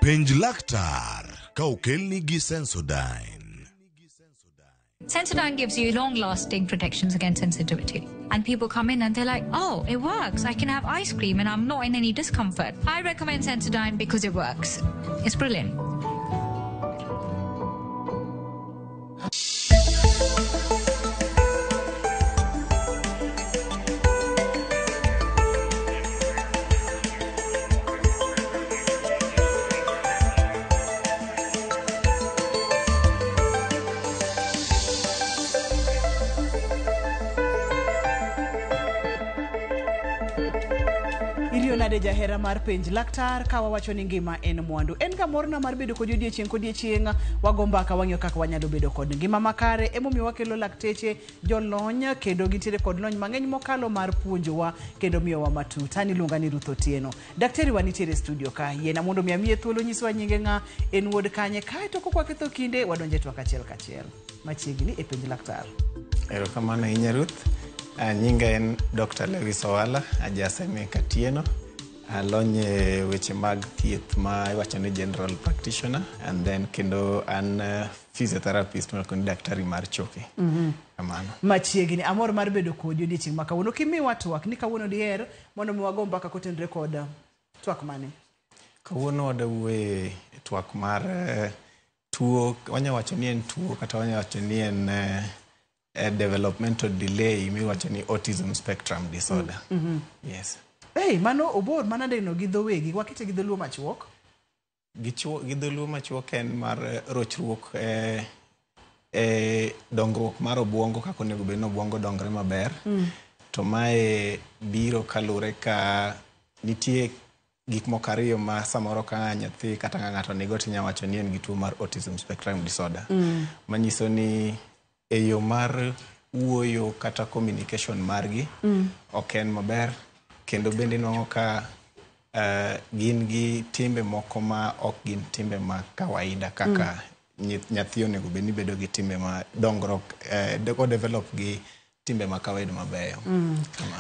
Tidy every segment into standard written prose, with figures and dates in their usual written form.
Penj laktar ka okelni gi Sensodyne. Sensodyne gives you long-lasting protections against sensitivity. And people come in and they're like, oh, it works. I can have ice cream and I'm not in any discomfort. I recommend Sensodyne because it works. It's brilliant. Nade jahera mar penj laktar ka wawacho ni ngima en mwandu. En ga morna mar bedo kod odiechieng' wagomba ka wang'yo kaka wanyalo bedo kod ngima makare. Emomiyo wakelo lakteche jolony kendo gintiere kod lony mang'eny mokalo mar puonjowa kendo miyowa matut. Ani luonga ni Ruth Otieno. Daktari wa nitiere studio ka. Yena mondo miye thuolo nyiswa nyinge ng'a en wuod kanye kae to kokwa ketho kinde wadonje twak achiel kachiel. Machiegni e penj laktar. Erokamano ahinya Ruth. Nyinga en Dr. Lewis Owala, ajaseme Katieno. Alonye weche mag thieth ma iwacho ni general practitioner and then kendo an physiotherapist ma daktari mar choke. Kamano. Machiegni amor mar bedo kodi odiechieng' ma kawuono kimiwa twak ni kawuono diher mondo mi wagomba ka kotenre kod twak mane. Kawuono wadawuoye twak mar tuo, wanyawacho ni en tuo kata wanyawacho ni en developmental delay miwacho ni autism spectrum disorder. Yes. Hey, mano obor mana deno gi dhowegi wakite gi dholuo machuok. Gi dholuo machuok en mar rochruok dongruok mar obwongo kako onego bed ni obwongo dongre maber. To mae biro kalure ka nitie gik moko ariyo ma samoro ka nyathi kata ng'ato nigo tinya wacho ni en gi tuo mar autism spectrum disorder. Manyiso ni e yo mar wuoyo kata communication margi ok en maber. Kendo bende nwang'o ka gin gi timbe moko ma ok gin timbe ma kawaida kaka nyathi onego bed ni bedo gi timbe ma dongruok develop gi timbe ma kawaida mabeyo.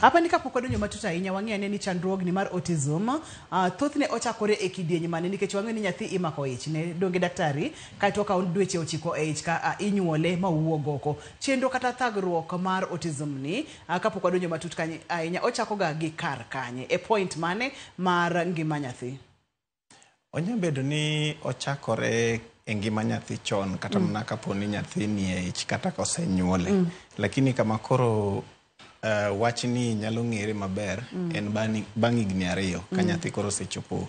Hapa ni kapok wadonjo matut ahinya wang'eyo ni chandruogni mar autism thothne ochakore e kidieny mane nikech wang'eyo ni nyathi imako ich ne donge daktari kaeto ka dweche 9 e ich ka inyuole ma wuog oko. Chenro kata thagruok mar autism ni kapok wadonjo matut kanye ahinya ochako ga gi kar kanye e point mane mar ngima nyathi. Onyabedo ni ochakore e ngima nyathi chon kata mana kapo ni nyathi ni e ich kata kosenyuole. Lakini kama koro wachni nyalo ng'ere maber en bang' higni 2 ka nyathi koro osechopo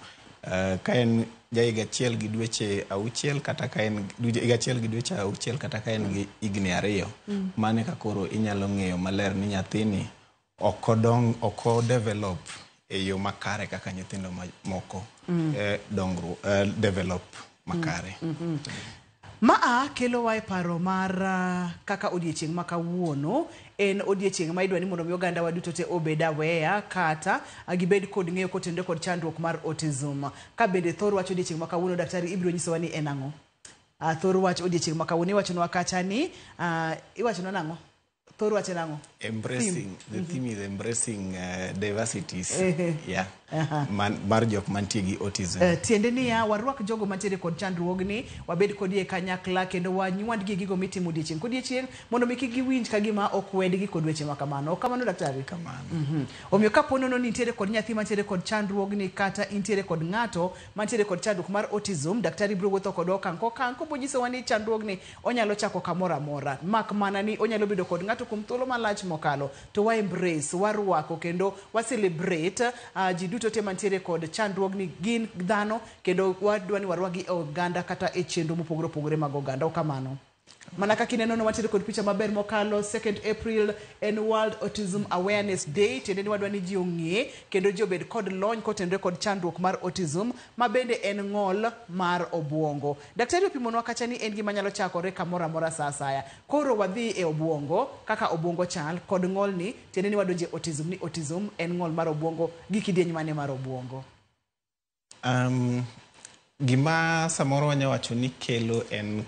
ka en higa achiel gi dweche 6 kata ka en higa achiel gi dweche 6 kata ka en gi higni 2 mane ka koro inyalo ng'eyo maler ni nyathini ok develop e yo makare kaka nyithindo moko dongru develop makare. Maa kelo wae paro mar kaka odiechieng' ma kawuono en odiechieng' ma idwa ni mondo mi oganda waduto te obeda weya kata gibed kod ng'eyo kotende kod chandruok mar autism. Ka bende thor wacho odiechieng' ma kawuono daktari ibiro nyisowa ni en ang'o. Thor wacho odiechieng' ma kawuono iwachonwa kacha ni iwachonwa nang'o. Thor wacho nang'o. Embracing the theme is embracing diversities. Yeah. Mar jok mantie gi autism. Tiende ni warwak jogo mantiere kod chandruogni wabed kod ye kanyakla kendo wanywand gi gigo mitimo odiechieng' kodiechieng' mondo mi giwinj ka gima ok wedgi kod weche ma kamano. Kamano daktari. Kamano. Omiyo kapono no nitiere kod nyathi mantiere kod chandruogni kata intiere kod ng'ato mantiere kod chandruok mar autism, daktari biro wuotho kod okang' kopo nyisowa ni chandruogni onyalo chako kamoro amora. Mak mana ni onyalo bedo kod ng'ato kuom thuolo malach mokalo to wa embrace warwako kendo wa celebrate ji duto te mantiere kod chandruogni gin dhano kendo wadwa ni warwagi oganda kata e chenro mopogore opogore mag oganda. Kamano mana kaka ineno no wantiere kod picha maber mokalo 2nd April en World Autism Awareness Day. Tiende ni wadwa ni ji ong'e kendo ji obed kod lony kotendre kod chandruok mar autism ma bende en ng'ol mar obwongo. Daktari opimonwa kacha ni en gima nyalo chakore kamoro amora sa asaya. Koro wadhi e obwongo kaka obwongo chal kod ng'ol ni tiende ni wadonje autism ni autism en ng'ol mar obwongo gi kidieny mane mar obwongo. Gima samoro wanyawacho ni kelo en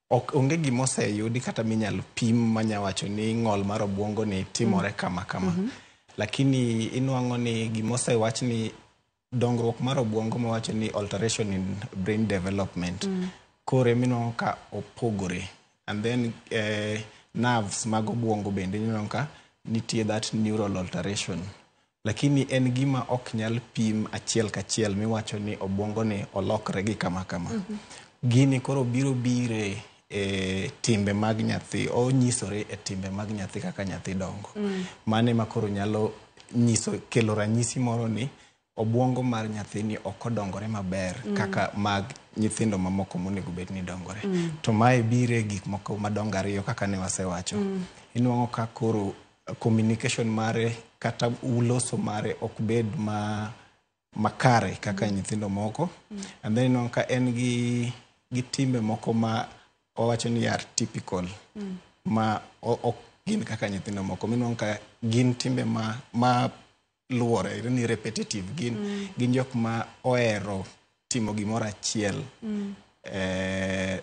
onge gima oseyudi kata minyalo pim manyawacho ni ng'ol mar obwongo ni timore kama. Lakini inwang'o ni gima osewach ni dongruok mar obwongo mawacho ni alteration in brain development kore mino ka opogore, and then nerves mag obwongo bende mino ka nitie that neural alteration, lakini en gima ok nyal pim achiel kachiel miwacho ni obwongo ni olokre gi kama kama. Gini koro biro bire timbe mag nyathi, o nyisore e timbe mag nyathi kaka nyathi dongo. Mane ma koro nyalo nyiso kelo ranyisi moro ni obwongo mar nyathi ni ok odongore maber kaka mag nyithindo mamoko monego bed ni dongore. To mae bire gik moko madongo ariyo kaka ne wasewacho. Inuang'o ka koro communication mare kata uloso mare ok bed makare kaka nyithindo moko, and then inuang'o ka en gi timbe moko ma owacho ni are typical, ma ok gin kaka nyithindo moko. Minuang'o ka gin timbe ma luore, ni repetitive, gin jok ma ohero timo gimoro achiel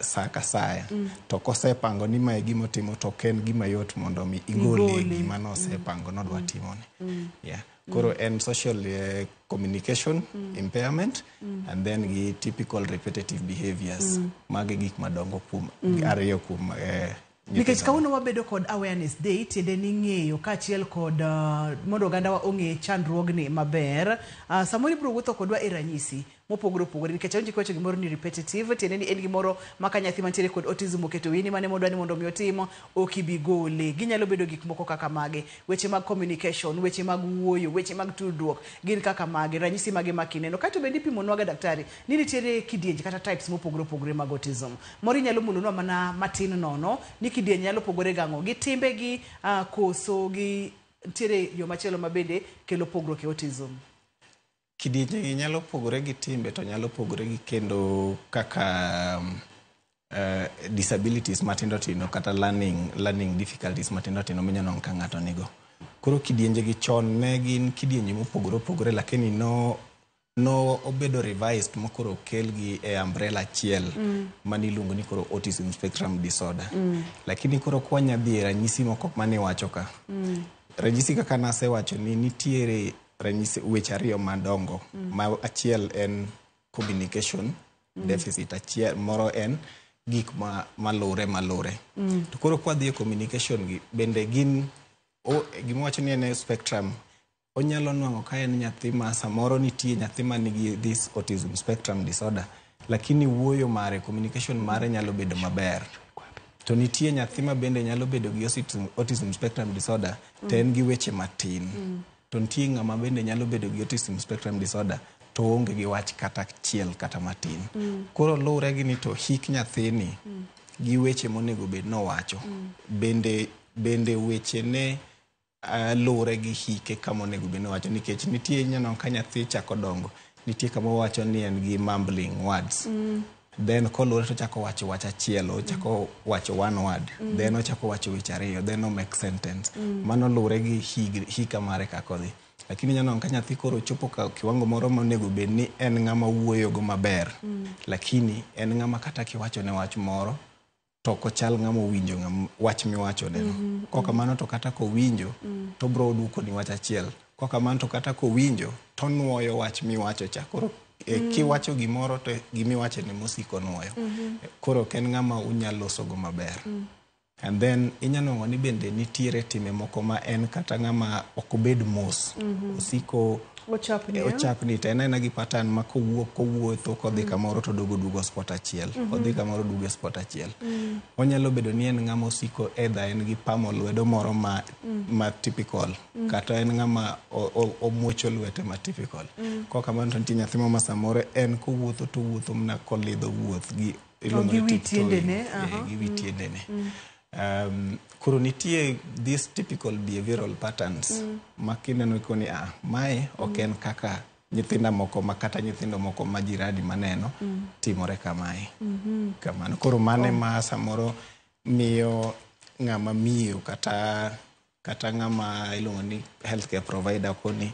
saa ka saa. To kosepango ni mae gima timo to ken gima yot mondo mi igole gima no sepango no dwa timo ni. Yeah. Koro en social communication impairment, and then gi typical repetitive behaviors. Mage gik madongo kuom ariyo kuom nikech kawuono wabedo kod awareness day, tiende ni ng'eyo kaachiel kod mondo oganda wa ong'e chandruogni maber. Samoro ibiro wuotho kodwa e ranyisi mopogore opogore, nikech onji kwacho gimoro ni repetitive, tiende ni en gimoro maka nyathi mantiere kod autism oketo wini mane modwa ni mondo mi otimo ok ibi gole. Ginyalo bedo gik moko kaka mage, weche mag communication, weche mag wuoyo, weche mag tudruok, gin kaka mage, ranyisi mage makineno. Kato bende pimo nwaga daktari ni nitiere kidienje kata types mopogore opogore mag autism. Moro nyalo mulonwa mana matin nono ni kidienje nyalo pogore gang'o gi timbe gi koso gi nitiere yo machielo mabende kelo pogruok e autism. Kidienje nyalo pogore gi timbe, to nyalo pogore gi kendo kaka disabilities matindo tindo kata learning difficulties matindo tindo minyalo ka ng'ato nigo. Koro kidienje gi chon ne gin kidienje mopogore opogore, lakini no obedo revised mokoro okel gi e umbrella achiel maniluongo ni koro autism spectrum disorder. Lakini koro kwanya dhi ranyisi moko mane wacho ka. Ranyisi kaka nasewacho ni nitiere ranyisi weche ariyo madongo. Ma achiel en communication deficit, achiel moro en gik malure. To koro kwa dhi communication gi bende gin gima wacho ni en spectrum. Onyalo nuang'o ka en nyathi ma samoro nitie nyathi ma nigi this autism spectrum disorder, lakini wuoyo mare, communication mare nyalo bedo maber. To nitie nyathi ma bende nyalo bedo gi autism spectrum disorder, to en gi weche matin. To nitie ng'ama bende nyalo bedo gi autism spectrum disorder, to onge gi wach kata achiel kata matin. Koro luwre gi ni to hik nyathini gi weche monego bed nowacho. Bende weche ne luwre gi hike kama onego bed nowacho, nikech nitie nyano ka nyathi chako dongo, nitie kama wacho ni en gi mumbling words. Then kolure to chako wacho wach achiel, ochako wacho one word, then ochako wacho weche ariyo, then no make sentence. Mano luwre gi hika mare kako dhi. Lakini nyano ka nyathi koro chopo ka kiwango moro monego bed ni en ng'ama wuoyo go maber, lakini en ng'ama kata kiwacho ne wach moro to kochal ng'ama winjo wach miwacho neno. Koka mano to kata ko winjo to bro duko ni wach achiel. Koka mano to kata ko winjo to nuoyo wach miwacho cha. Koro kiwacho gimoro to gimiwacho ne mosiko nuoyo. Koro ken ng'ama unyalo loso go maber. And then inyano ni bende nitiere time moko ma en kata ng'ama okobed mos. Osiko ochapni to en gi pattern ma kowuotho kodhi kamoro to dugo spot achiel, kodhi kamoro dugo spot achiel. Onyalo bedo ni en ng'ama osiko either en gi pamo lwedo moro ma typical, kata en ng'ama omuocho lwete ma typical. Koka mano to nitie nyathi ma samoro en kowuotho to wuotho mna kolidho wuoth gi witiendene. Gi witiendene. Koro nitie these typical behavioral patterns makineno koni mae ok en kaka nyithindo moko makata nyithindo moko ma jirani maneno timore kamae. Kamano koro mane ma samoro miyo ng'ama miyo kata ng'ama iluongo ni healthcare provider koni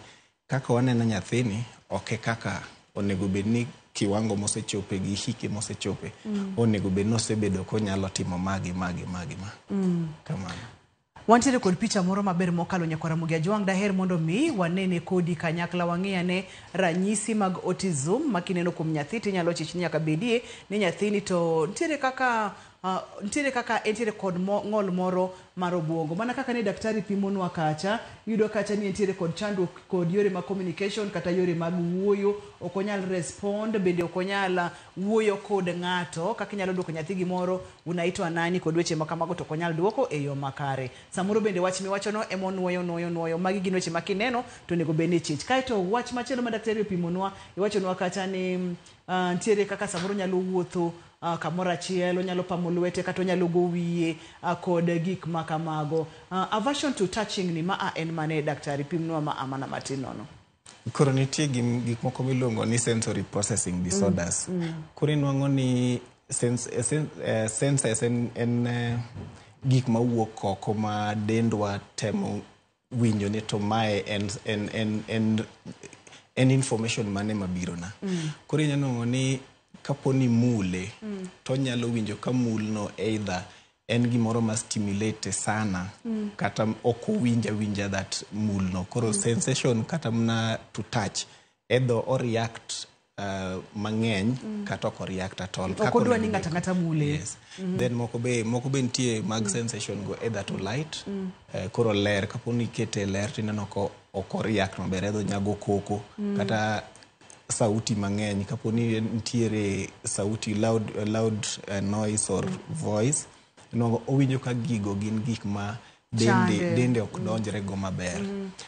kaka waneno nyathini ok kaka onego bed ni kiwango mosechope gi hike mosechope onego bed no sebedo ko nyalo timo magi. Kamano. Wantiere kod picha moro maber mokalo Nyakwara Mugia Jwang. Daher mondo mi wanene kodi kanyakla wang'iyane ranyisi mag autism makineno kuom nyathi tinyalo chich nyaka bedie ni nyathini to ntiere kaka entiere kod ng'ol moro mar obwongo. Mana kaka ne daktari pimonwa kacha, yudo kacha ni entiere kod chandruok kod yore mag communication kata yore mag wuoyo, ok onyal respond, bende ok onyal wuoyo kod ng'ato, kaka inyalo duoko nyathi gimoro unaitwa nani kod weche makamago to ok onyal duoko e yo makare. Samoro bende wach miwachono emo nuoyo magi gin weche makineno to nego bende chich. Kaito wach machielo ma daktari opimonwa, iwachonwa kacha ni ntiere kaka samoro nyalo wuotho kamora chielo, nyalo pamo lwete kata nyalo go wiye kod gik makamago. Aversion to touching ni ma en mane daktari pimnwa ma amana matin nono. Koro nitie gik moko miluongo ni sensory processing disorders. Koro inwang'o ni senses en gik mawuok oko ma dendwa temo winjo ni to mae en information mane mabirona. Koro inwang'o ni kaponi mule to nyalo winjo ka mulno either en gimoro ma stimulate sana kata ok winja that mulno. Koro sensation kata mna to touch either or react mang'eny kata ok react at all. Ok odwa ni ngata mule. Yes. Then moko be ntie mag sensation go either to light, koro ler kaponi kete ler tineno ko ok react maber, either nyago koko kata sauti mang'eny kaponi ntiere sauti loud noise or voice no owinjo ka gigo gin gik ma dende ok donjre go maber.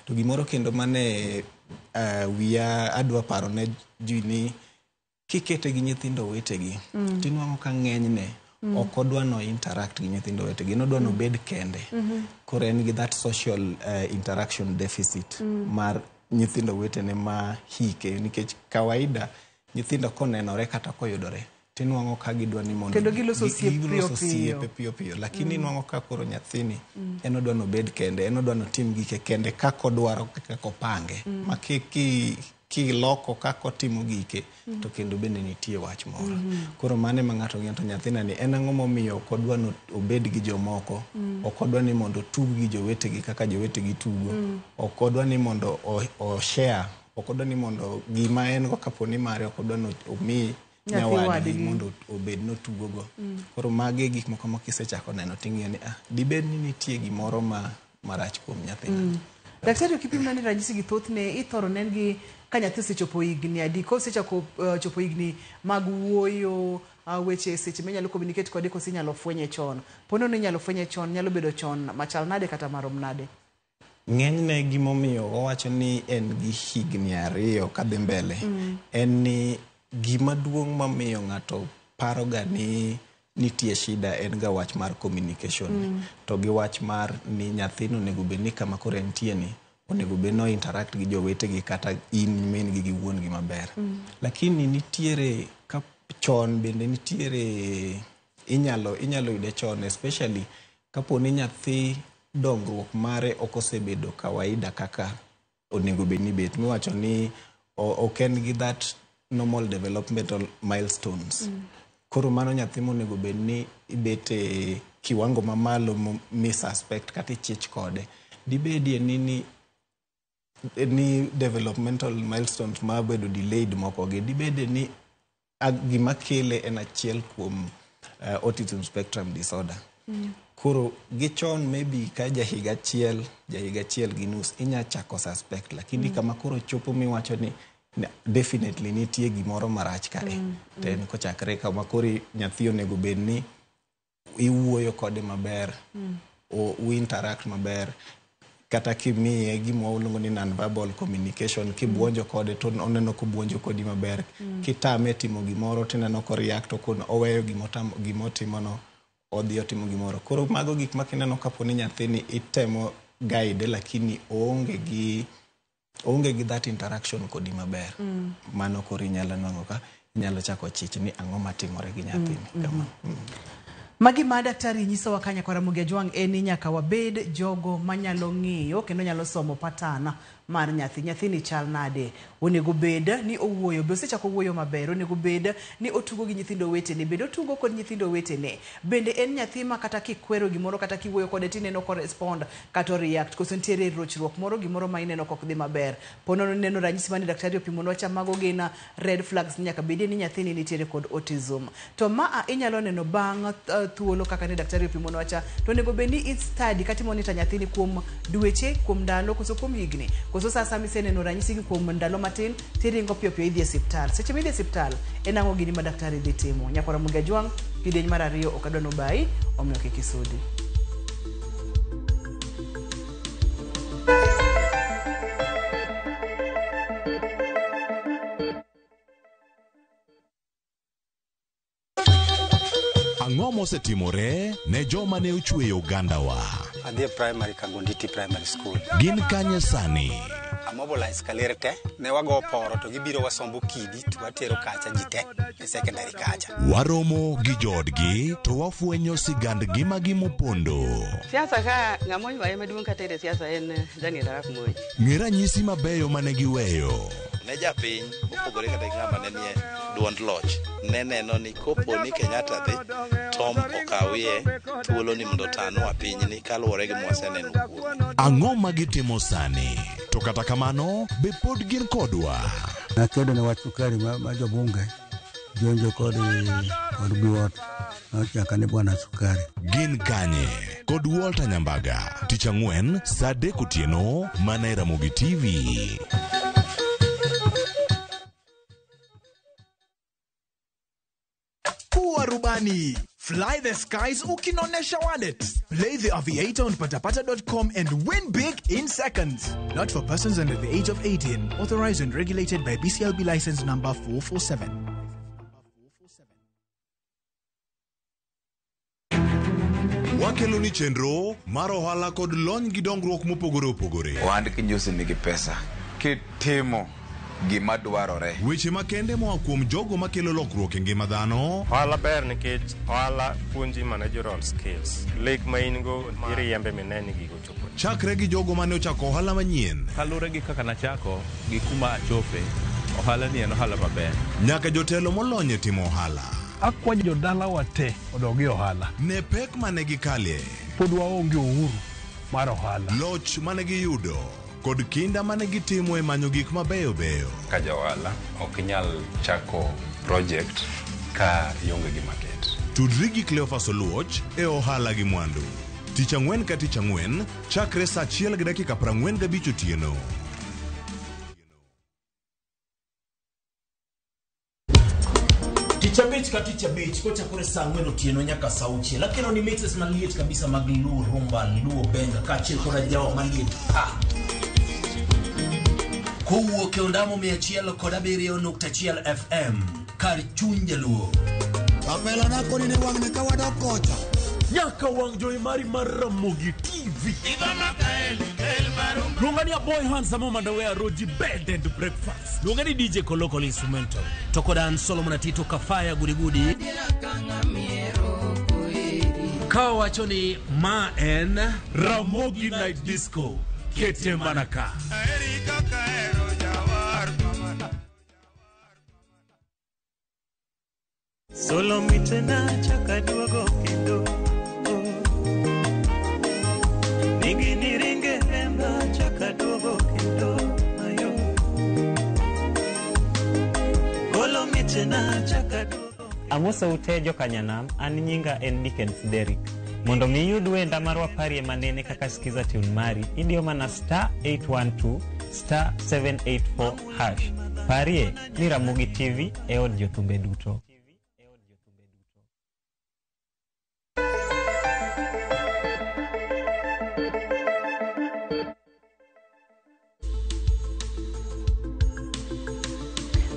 To gimoro kendo mane wiya adwa paro ne ji ni kikete gi nyithindo wetegi tinwang'o ka ng'enyne ok odwa no interact gi nyithindo wetegi, nodwa no bed kende. Koro en gi that social interaction deficit mar nyithindo wetene ma hike, nikech kawaida nyithindo konenore kata koyudore tinwang'o ka gidwa ni mondo kendo giloso osiepe piyo, lakini nwang'o ka koro nyathini en odwa no bed kende, en odwa no tim gike kende kako dwaro kaka opange, ma kiloko kako timo gike to kendo bende nitie wach moro. Koro mane ma ng'ato ng'eyo to nyathina ni en ang'o momiyo ok odwa no obed gi jomoko, ok odwa ni mondo tug gi jowetegi kaka jowetegi tugo, ok odwa ni mondo o share, ok odwa ni mondo gima en go kaponi mare ok odwa no omi nyawadgi mondo obed no tugo go. Koro mage gik moko ma kisechako neno ting'eyo ni dibed ni nitie gimoro marach kuom nyathina. Daktari okipimna ni ranyisi gi thothne ithoro nen gi ka nyathi sechopo higni adi, ko sechako chopo higni mag wuoyo, weche seche menyalo communicate kode ko sinyalo fwenye chon. Pono ni nyalo fwenye chon, nyalo bedo chon machal nade kata marom nade? Ng'enyne gimomiyo wawacho ni en gi higni 2 kadhi mbele en ni gima duong' mamiyo ng'ato paro ga ni nitie shida en ga wach mar communication. To gi wach mar ni nyathino onego bed ni kama koro entie ni onego bed no interact gi jowetegi kata in min gi wuon gi maber. Lakini nitiere ka chon bende nitiere inyalo yude chon, especially kaponi nyathi dongruok mare ok osebedo kawaida kaka onego bed ni bet. Miwacho ni ok en gi that normal developmental milestones. Koro mano nyathi monego bed ni ibete kiwango mamalo mi suspect kata chich kode. Dibedie ni developmental milestones ma bedo delayed moko ge dibede ni gima kele en achiel kuom autism spectrum disorder. Koro gichon maybe ka jahiga achiel gi nus inya chako suspect, lakini kama koro chopo miwacho ni definitely nitie gimoro marach kae. Ten kochakre kama koro nyathi onego bed ni iwuoyo kode maber, o interact maber, kata kimiye gima waluongo ni non-verbal communication, kibuonjo kode to oneno kobuonjo kodi maber, kitame timo gimoro tineno ko react to oweyo gimotimono odhi otimo gimoro. Koro mago gik makineno kaponi nyathini itemo guide lakini oonge gi that interaction kodi maber. Mano koro inyalo nwang'o ka inyalo chako chich ni ang'o matimore gi nyathini kama. Magi ma daktari nyiso wa ka Nyakwara Mugia Jwang en ni nyaka wabed jogo manyalo ng'iyo kendo nyalo somo patana mar nyathini chal nade. Onego bed ni owuoyo, be osechako wuoyo maber. Onego bed ni otugo gi nyithindo wetene, bende otugo kod nyithindo wetene. Bende en nyathi ma kata kikwero gimoro kata kiwuoyo kode tineno correspond kata react. Koso nitiere rochruok moro gimoro ma ineno kok dhi maber. Pono neno ranyisi mani daktari opimonwa cha mago gin red flags nyaka bedi ni nyathini nitiere kod autism. To ma inyalo neno bang' thuolo kaka ni daktari opimonwa cha. To onego bed ni study kata monitor nyathini kuom dweche, kuom ndalo, koso kuom higni. Koso sasa miseneno ranyisi gi kuom ndalo matin, tiringo piyo idhi e osiptal. Seche midhi e osiptal, en ang'o gini ma daktari dhi timo. Nyakora Muga Jwang', kidieny mar 2 ok adwa nobai, omiyo kik isudi. Ang'o mosetimore ne joma ne ochweyo Ugandawa? Adhi primary Kagonditi Primary School. Gin kanye sani? Mobilize kalere te, ne wago poro to gibiro wasombo kidi to watero kacha jite e secondary kacha. Waromo gi jodgi to wafwenyo sigand gimagi mopondo. Siasa ka ng'amoi wae maduong' katere siasa en Daniel Arap Moi. Ng'e ranyisi mabeyo mane giweyo. Ne japiny opogore kata ng'ama ne nie duond loch ne neno ni kopo ni Kenyatta dhi Tom okawie thuolo ni mondo tanwa pinyni kaluwore gi mwaseneno kuom. Ang'o ma gitimo sani? To kata kamano be pod gin kodwa. Nakedo ne wach sukari ma jobunge jonjo kod buot nochaka ne bwana sukari. Gin kanye kod Walter Nyambaga tich ang'wen saa 3 otieno mana e Ramogi TV. Kuwa rubani, fly the skies ukinonesha wallet. Play the aviator on patapata.com and win big in seconds. Not for persons under the age of 18. Authorized and regulated by BCLB license number 447. Wakeloni chenro mar ohala kod lony gi dongruok mopogore opogore. Wand kinjusi nigi pesa kitimo gima dwarore. Weche makende moa kuom jogo makelo lokruok e ngima dhano. Ohala ber nikech ohala puonji managerial skills. Lek ma in go iriembe mineni gigo chopo. Chakre gi jogo mane ochako ohala manyien. Kalure gi kaka nachako gi kuma achope. Ohala ni en ohala maber. Nyaka jotelo molony e timo ohala. Akwanyo jodala wate odogi ohala. Ne pek mane gikalie. Pod waonge uhuru mar ohala. Loch mane giyudo kod kinda mane gitimo e manyo gik mabeyo beyo. Ka jawala ok nyal chako project ka ionge gi market. Tudri gi Cleophas Oluoch e ohala gi mwandu. Tich ang'wen ka tich ang'wen chakre saa 1:45 otieno. Ticha beach kocha kore saa 4 otieno nyaka saa 6. Lakini ni mixes maliet kabisa mag Luo Rumba, Luo Benga kachiel kora jawa maliet. Kowuok e ondamo 107.1 FM kar chuny jaluo. Amela na koni ne wang ne kawada kocha. Nyaka wang joy mari mar Ramogi TV. Lungani boy handsome mandawea roji bed and breakfast. Lungani DJ Kolokolo instrumental. Tokodan Solomon Atito Kafaya gudi. Kawa wachoni ma en Ramogi Night Disco. Kete Manaka. Solo mitena chakaduogo kendo Nigi niringe emba chakaduogo kendo ayo Solo mitena chakaduogo Amosa utejo kanyanam an nyinga en Dickens Derrick Mondo miyud wenda marwa parie manene kaka sikiza tune mari idio mana *812 *784# Parie ni Ramogi TV e od jotumbe duto.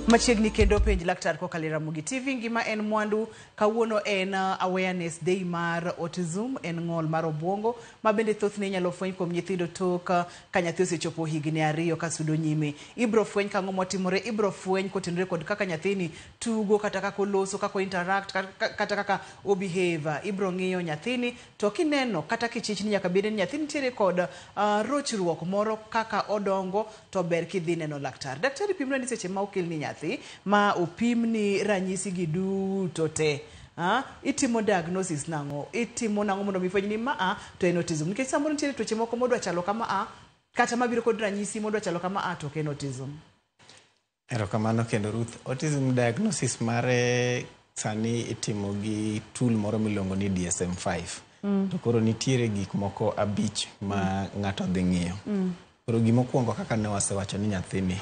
Machiegni kendo penj laktar kokalo Ramogi TV ngima en mwandu. Kawuono en awareness day mar autism, en ng'ol mar obwongo ma bende thothne nyalo fweny kuom nyithindo tok ka nyathi osechopo higni 2 ka sudo nyime. Ibro fweny kang'o motimore, ibro fweny kotenore kod kaka nyathini tugo, kata kaka oloso, kaka interact, kata kaka obehave. Ibro ng'iyo nyathini to kineno kata kichichni nyaka bede ni nyathini tiere kod rochruok moro kaka odongo, to ber kidhi neno laktar. Daktari pimno ni seche ma okelni nyathi ma opimni ranyisi gi duto te. Itimo diagnosis nango, itimo nango mondo mifweny ni to en autism. Nikech samoro nitiere tuoche moko modwa chalo kama kata mabiro kod ranyisi modwa chalo kama to en autism. Erokamano kendo Ruth. Autism diagnosis mare sani itimo gi tool moro miluongo ni DSM-5. To koro nitiere gik moko 5 ma ng'ato dhi ng'iyo. Koro gimokuongo kaka ne wasewacho ni nyathini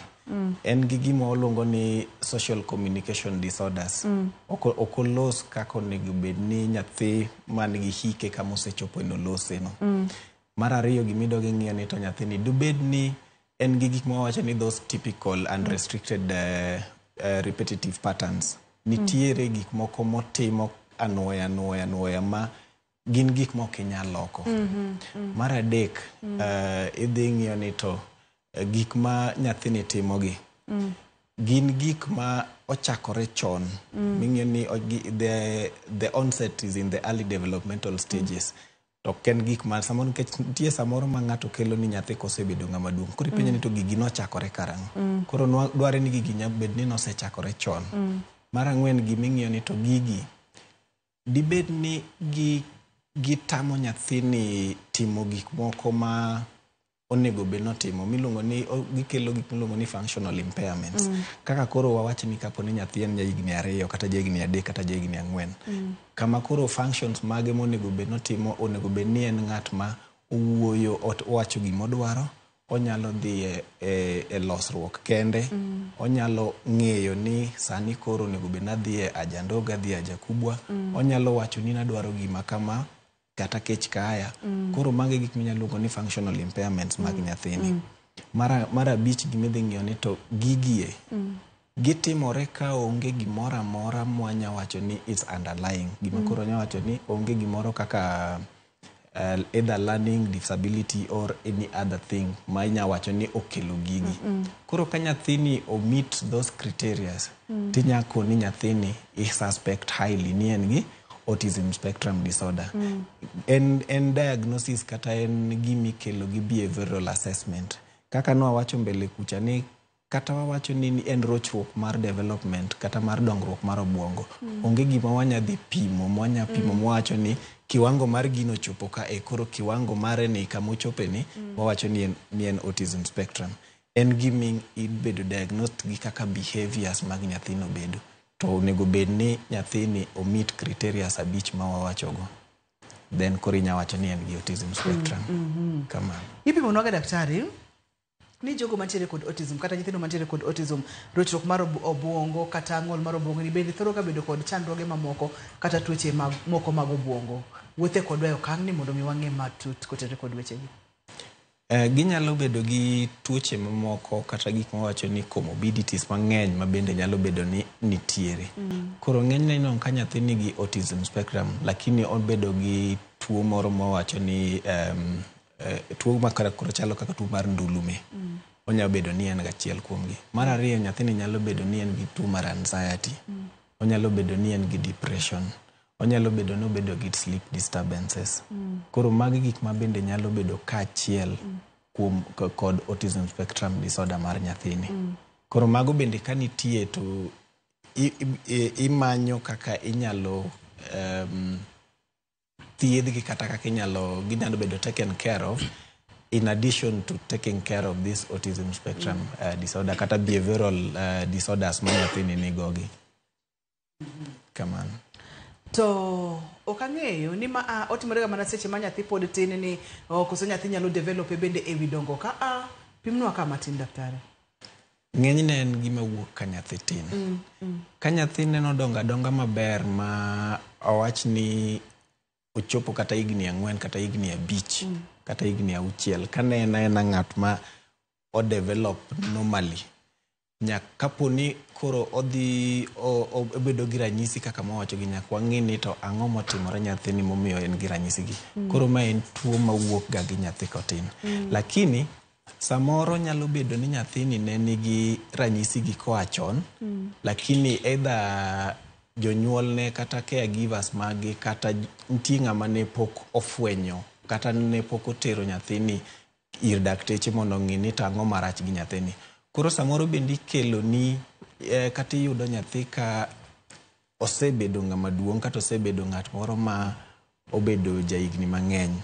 en gi gima oluongo ni social communication disorders. Okolos kako onego bed ni nyathi man gi hike kama osechopo en olose no. Mar ariyo gimidogi ng'iyo ni to nyathini dubed ni en gi gik mawacho ni those typical and restricted repetitive patterns. Nitiere gik moko motimo anwoya ma gin gik ma ok inyal loko. Mar adek idhi ng'iyo ni to gik ma nyathini timogi gin gik ma ochakore chon. Ming'iyo ni the onset is in the early developmental stages. To ken gik ma samoro nitie samoro ma ng'ato kelo ni nyathi kosebedo ng'ama duong'. Koro ipenjo ni to gigi nochakore karang'o. Koro dware ni gigi nyabed ni nosechakore chon. Mar ang'wen giming'iyo ni to gigi dibed ni gitamo nyathini timo gik moko ma onego bed notimo, miluongo ni gikelo gik miluongo ni functional impairments. Kaka koro wawacho ni kapo ni nyathi en higni 2 kata higni 3 kata higni 4. Kama koro functions mage monego bed notimo, onego bed ni en ng'at ma owuoyo, owacho gima odwaro, onyalo dhi e losruok kende, onyalo ng'eyo ni sani koro onego bed nadhi e haja ndogo, adhi haja kubwa, onyalo wacho ni nadwaro gima kama kata kech kaya. Koro mage gik minyalo ni functional impairments mag nyathini. Mar abich gimidhi ng'iyo ni to gigie gitimore ka onge gimoro amora mwanya wacho ni it's underlying. Gima koro nya wacho ni onge gimoro kaka either learning disability or any other thing ma inya wacho ni okelo gigi. Koro ka nyathini omit those criteria, tinya koni nyathini i suspect highly ni en gi autism spectrum disorder. En diagnosis kata en gimi kelo gi behavioral assessment. Kaka no wacho mbele kucha ni kata wawacho ni en rochruok mar development kata mar dongruok mar obwongo. Onge gima wanya dhi pimo, mwanya pimo mwacho ni kiwango mar gino chopo ka koro kiwango mare ni kama chope ni wawacho ni en autism spectrum. En gimi ibedo diagnosed gi kaka behaviors mag nyathino bedo. To onego bed ni nyathini omit criteria 5 ma wawacho go, then koro inya wacho ni en gi autism spectrum. Kama ipimo noga daktari ni jogo mantiere kod autism kata nyithindo mantiere kod autism, rochruok mar obwongo kata ng'ol mar obwongo ni bende thoro ka bedo kod chandruoge mamoko kata tuoche moko mag obwongo. Wuothe kodwa e okang' ni mondo mi wang'e matut kotenore kod wechegi. Ginyalo bedo gi tuoche mamoko kata gik mawacho ni comorbidities mang'eny ma bende nyalo bedo ni nitiere. Koro ng'enyne ino ka nyathi nigi autism spectrum lakini obedo gi tuo moro mawacho ni tuo makara koro chalo kaka tuo mar ndulume. Onyalo bedo ni en gachiel kuomgi. Mar ariyo nyathini nyalo bedo ni en gi tuo mar anxiety. Onyalo bedo ni en gi depression. Onyalo bedo no bedo gi sleep disturbances. Koro magi gik ma bende nyalo bedo kaachiel kuom kod autism spectrum disorder mar nyathini. Koro mago bende ka nitie to imanyo kaka inyalo thiedhgi kata kaka ginyalo bedo taken care of in addition to taking care of this autism spectrum disorder kata behavioral disorders ma nyathini nigogi. Kamano. To okang'eyo ni ma otimore ga mana seche ma nyathi pod tin ni koso nyathi nyalo develop bende e wi dongo ka pimnwa kama tin daktari. Ng'enyne en gima wuok ka nyathi tin. Ka nyathi neno donga maber ma awach ni ochopo kata higni 4 kata higni 5 kata higni 6 ka nena ng'at ma o develop normally, kaponi koro odhi obedo gi ranyisi kaka mawacho gi nyaka wang'ini to ang'o motimore nyathini momiyo en gi ranyisi gi. Koro ma en tuo mawuok ga gi nyathi kotin. Lakini samoro nyalo bedo ni nyathini ne nigi ranyisi gi koa chon, lakini either jonyuolne kata caregivers magi kata nitie ng'ama ne pok ofwenyo kata ne pok otero nyathini ir dakteche mondo ng'i ni tang'o marach gi nyathini. Koro samoro bende ikelo ni kata iyudo nyathi ka osebedo ng'ama duong' kata osebedo ng'at moro ma obedo jahigni mang'eny.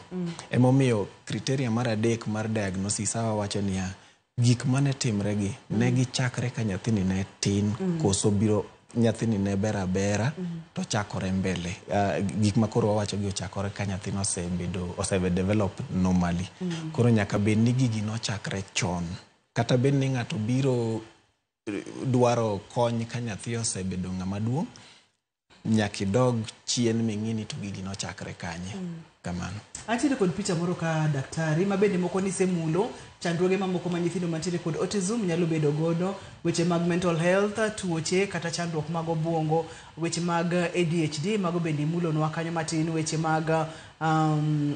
Emomiyo kriteria mar adek mar diagnosis wacho niya, gik mane timre gi ne gichakre ka nyathini ne tin koso biro nyathini ne bera bera to chakore mbele. Gik ma koro wawacho gi ochakore ka nyathino osebe develop normally. Koro nyaka bed ni gigi nochakre chon. Kata bed ni ng'ato biro dwaro kony ka nyathi osebedo ng'ama duong', nyaki dog chien ming'ini to gigi nochakre kanye. Kamano. Antiere kod picha moro ka daktari ma bende moko ni semulo chandruoge mamoko ma nyithindo mantiere kod autism nyalo bedo godo, weche mag mental health, tuoche kata chandruok mag obwongo, weche mag ADHD mago bende mulonwa kanyo matin, weche mag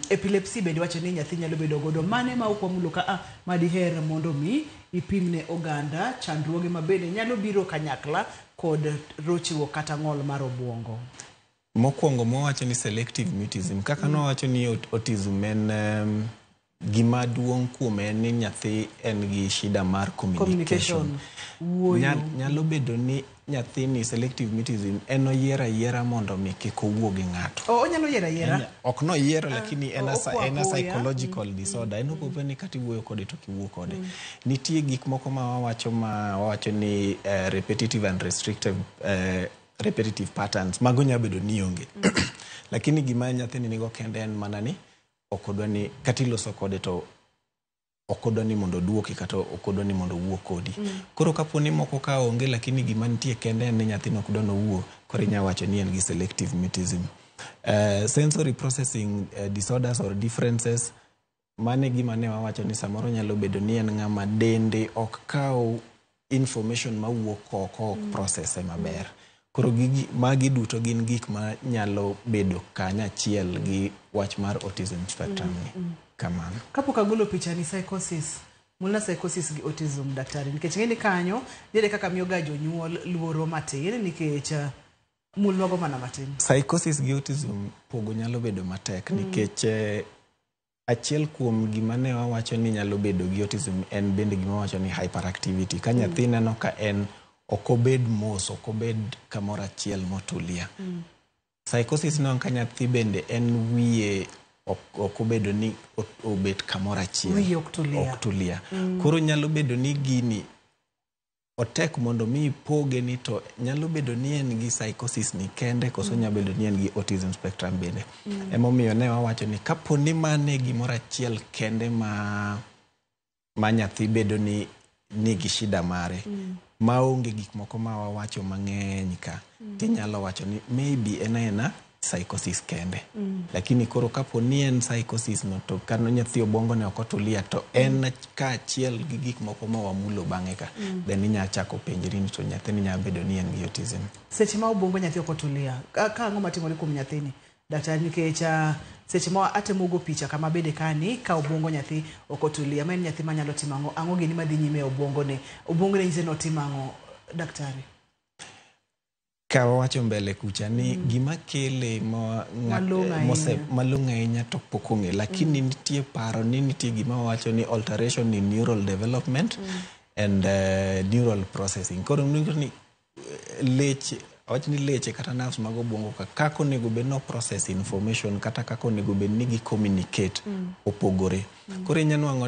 epilepsy bende wacho ni nyathi nyalo bedo godo. Mane ma ukwamulo ka madiher mondo mi ipimne oganda chandruoge ma bende nyalo biro kanyakla kod rochruok kata ng'ol mar obwongo? Mokwongo mowacho ni selective mutism, kaka nowacho ni autism en gima duong' kuome ni nyathi en gi shida mar communication. Nyalo bedo ni nyathini selective mutism en oyiera mondo mi kik owuo gi ng'ato. Onyalo yiera? Ok no yiero, lakini en a psychological disorder. En opo ni kati wuoyo kode to kiwuo kode. Nitie gik moko ma wawacho ni repetitive and restrictive repetitive patterns mago nya bedo ni onge. Lakini gima nyathini nigo kende en mana ni okodwa ni katiloso kode to okodwa ni mondo duoki kata okodwa ni mondo wuo kodi. Koro kaponi moko ka onge lakini gima nitie kende en ni nyathino okodwa no wuo, koro inya wacho ni en gi selective mutism. Sensory processing disorders or differences, mane gima ne wawacho ni samoro nyalo bedo ni en ng'ama dende ok kaw information ma wuok oko process maber. Koro magi duto gin gik ma nyalo bedo kanyachiel gi wach mar autism spectrum ni. Kamano. Kapok agolo picha ni psychosis, mulna psychosis gi autism daktari, nikech ng'eni kanyo nitie kaka miyoga jonyuol luoro matin nikech mulwago mana matin. Psychosis gi autism pogo nyalo bedo matek nikech achiel kuom gima ne wawacho ni nyalo bedo gi autism en bende gima wawacho ni hyperactivity. Ka nyathi neno ka en okobed mos, okobed kamora achiel motulia. Psychosis no ka nyathi bende en wiye okobedo ni obet kamora achiel. Wiye oktulia. Koro nyalo bedo ni gini otek mondo mi poge ni to nyalo bedo ni en gi psychosis ni kende koso nyalo bedo ni en gi autism spectrum bende. Emomiyo ne wawacho ni kapo ni mane gimora achiel kende ma nyathi bedo ni nigi shida mare, maonge gik moko ma wawacho mang'eny ka, tinyalo wacho ni maybe ena psychosis kende. Lakini koro kapo ni en psychosis no to kano nyathi obwongo ne okotulia to en ka achiel gi gik moko ma wamulo bang'e ka, then inya chako penjri ni to nyathini nyalo bedo ni en gi autism. Seche ma obwongo nyathi okotulia, ka ang'o matimore kuom nyathini? Daktari, nikech seche ma atemo go picha kama bede kani ka obwongo nyathi okotulia, ma en nyathi manyalo timo ang'o gini madhi nyime e obwongo ne nyise no timo ang'o daktari? Ka wawacho mbele kucha ni gima kele malung'a ahinya to pok ong'e, lakini nitie paro ni nitie gima wawacho ni alteration in neural development and neural processing. Koro ni leche kata nerves mag obwongo kako nego bed no process information kata kako nego bed ni gi communicate opogore. Koro inyalo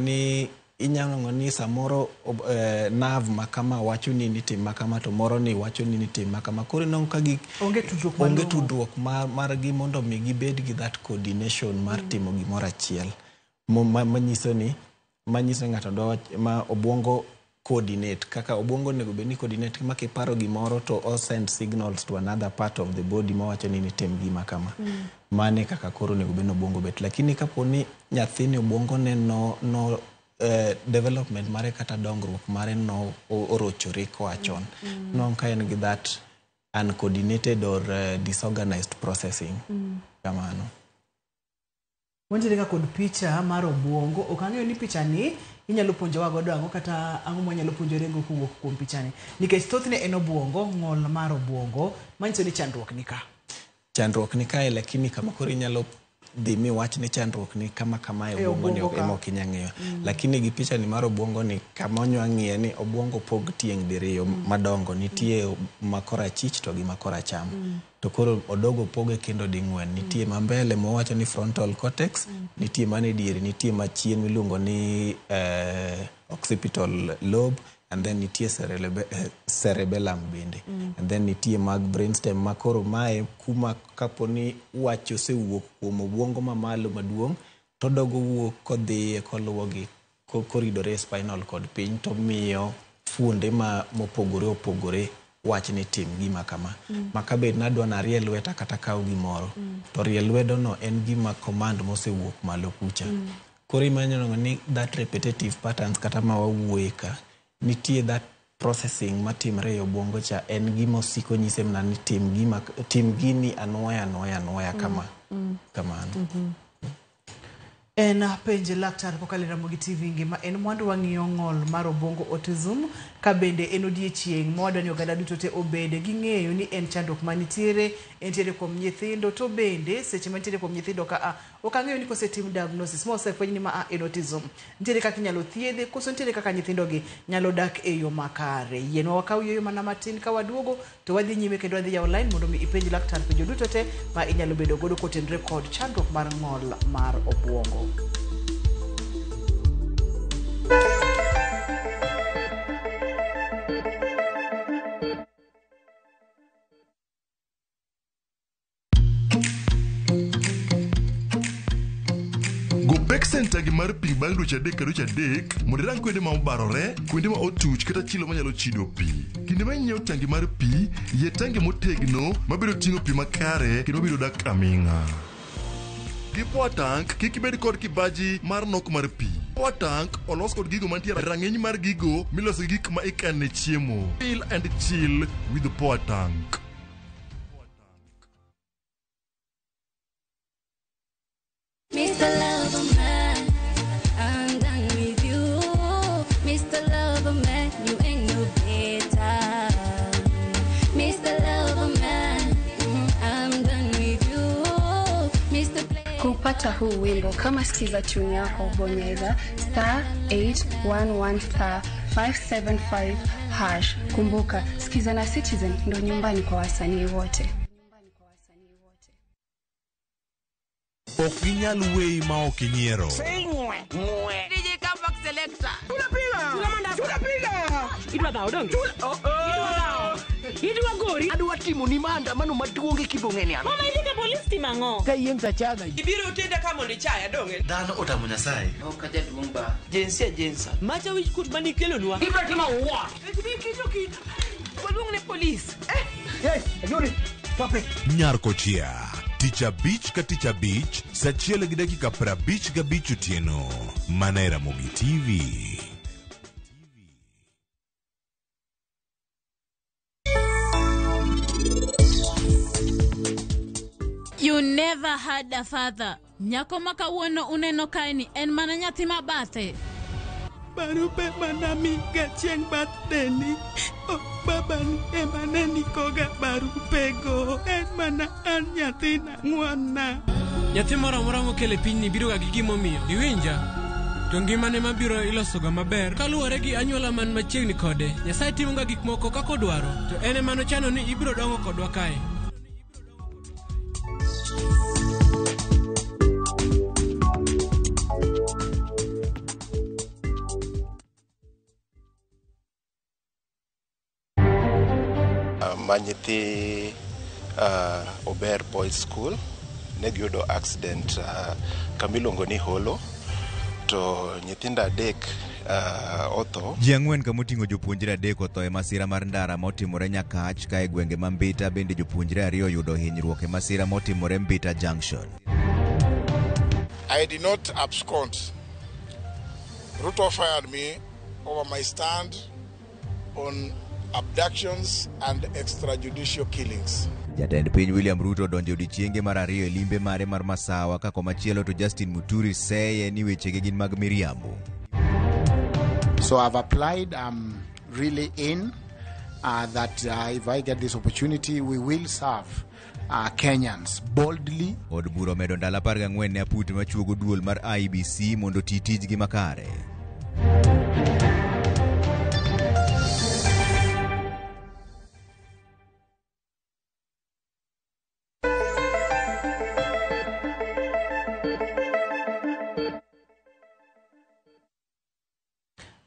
ni samoro nerve makama wacho ni nitie makama to moro ni wacho ni nitie makama. Koro non ka onge tudruok mar gi mondo mi gibed gi that coordination mar timo gimoro achiel. Manyiso ng'ato ma obwongo coordinate, kaka obwongo nego bed ni coordinate ma kiparo gimoro to all send signals to another part of the body ma wacho ni nitem gima kama. Mane kaka koro nego bed no obwongo bet. Lakini kapo ni nyathini obwongo ne no development mare kata dongruok mare no orochore koa chon. Non ka en gi that uncoordinated or disorganized processing. Kamano. Wanjire ka kod picha mar obuongo, okang'eyo ni picha ni inyalo puonjowa godo ang'o kata ang'o mwanyalo puonjore go kuwuok kuom picha ni. Nikech thothne en obuongo, ng'ol mar obuongo, manyiso ni chandruok ni ka. Chandruok ni kae, lakini kama koro inyalo dhi mi wach ni chandruok ni kama e obuongo ni ema ok inyang'eyo. Lakini gi picha ni mar obuongo ni kama onyang'ie ni obuongo pog tieng' diriyo madongo, nitie makora chich to gi makora cham. To koro odogo poge kendo ding'wen, nitie mambele mowacho ni frontal cortex, nitie mane diere, nitie machien miluongo ni occipital lobe, and then nitie cerebellum bende. And then nitie mag brainstem makoro mae kuma kaponi wacho se wuok kuom obuongo mamalo maduong' to dogo wuok kodhi koluwogi koridore spinal cord piny to miyo fuonde mopogore opogore wach ni tim gima kama. Makabed nadwa na rie lweta kata kaw gimoro. To rie lwedo no en gima command mosewuok malo kucha. Koro imanyo ni that repetitive patterns kata ma wawuoye ka nitie that processing matimre e obuongo cha en gima osiko nyise mna ni tim gini anwaya kama kamano. En penje laktar kokale Ramogi TV ngima en mwandu wang'iyo ng'ol mar obuongo autism ka bende en odiechieng' mwadwani oganda duto te obede gi ng'eyo ni en chandruok manitiere kuom nyithindo to bende seche manitiere kuom nyithindo ka okang'eyo ni kosetim diagnosis mosefweny ni ma en autism nitiere kaka inyalo thiedhe koso nitiere kaka nyithindo gi nyalo dak e yo makare. Yienwa wakaw yo mana matin ka waduogo to wadhi nyime kendo wadhi yawo line mondo mi ipenj laktar penjo duto te ma inyalo bedo godo kotenre kod chandruok mar ng'ol mar obuongo. Center gi mar pi bang' dweche adek mondo irang kuonde ma obarore, kuonde ma otuch kata chilo manyalo chido pi. Kinde ma inyiewo tangi mar pi, yie tangi motegno mabiro ting'o pi makare kendo mabiro dak aming'a. Gi Poa Tank kik ibed kod kibaji mar nok mar pi. Poa Tank olos kod gigo mantiere rang'iny mar gigo miloso gi gik ma ikane chiemo. Feel and chill with the Poa Tank. Mr. Lover Man, I'm done with you. Mr. Lover Man, you ain't no better. Mr. Lover Man, I'm done with you. Mr. Kupata huu wimbo kama sikiza tune yako bonyeza *811 *575#. Kumbuka sikiza na Citizen ndo nyumbani kwa wasanii wote. Okinyal wei ma okinyiero. DJ Comeback Selector. Tunapiga. Idwa dhao donge. Idwa gori. Adwa timo ni maandamano maduong' kibong'eni ano. Mama ilika polisi timang'o. Ka yieng' tachaga. Ibiro utenda kama ni chaya donge. Dhano otamo Nyasaye. Okaja duong' ba. Jensa. Macha wich kut mani kelo nwa. Ibiro timo what? Waluong ne polisi. Yes, ayuri. Stop it. Nyarkochia. Ticha Beach ka Ticha Beach, sachiel gi dakika 55 otieno. Mana Ramogi TV. You never had a father. Nyako makawuono uneno kaeni en mana nyathi mabathe. Barupe manami gachieng' batdeni. Babani ema ne nikoga barupego. En mana an nyathina ng'wana. Nyathi moro amora mokele pinyni biro ga gi gimomiyo. Iwinja? To ngimane mabiro ilosoga maber kaluwore gi anyuola man machiegni kode. Nyasaye timoga gik moko kaka odwaro. To en ema nochano ni ibiro dongo kodwa kae. Manyithi Ober Boys School ne giyudo accident kamiluongo ni Holo to nyithindo adek otho. Ji ang'wen kamoting'o jopuonjre adek otho e masira mar ndara motimore Nyakach ka e gwenge ma Mbita, bende jopuonjre 2 yudo hinyruok e masira motimore Mbita Junction. I did not abscond. Ruto fired me over my stand on abductions and extrajudicial killings. Jatend piny William Ruto donjo odiochienge mar ariyo e limbe mare mar Masawa ka komachielo to Justin Muturi seye ni wechege gin mag miriambo. So I've applied, I'm really in that if I get this opportunity, we will serve Kenyans boldly. Od buro medo ndalo 14 ne aput machuogo duol mar IEBC mondo ti tijgi makare.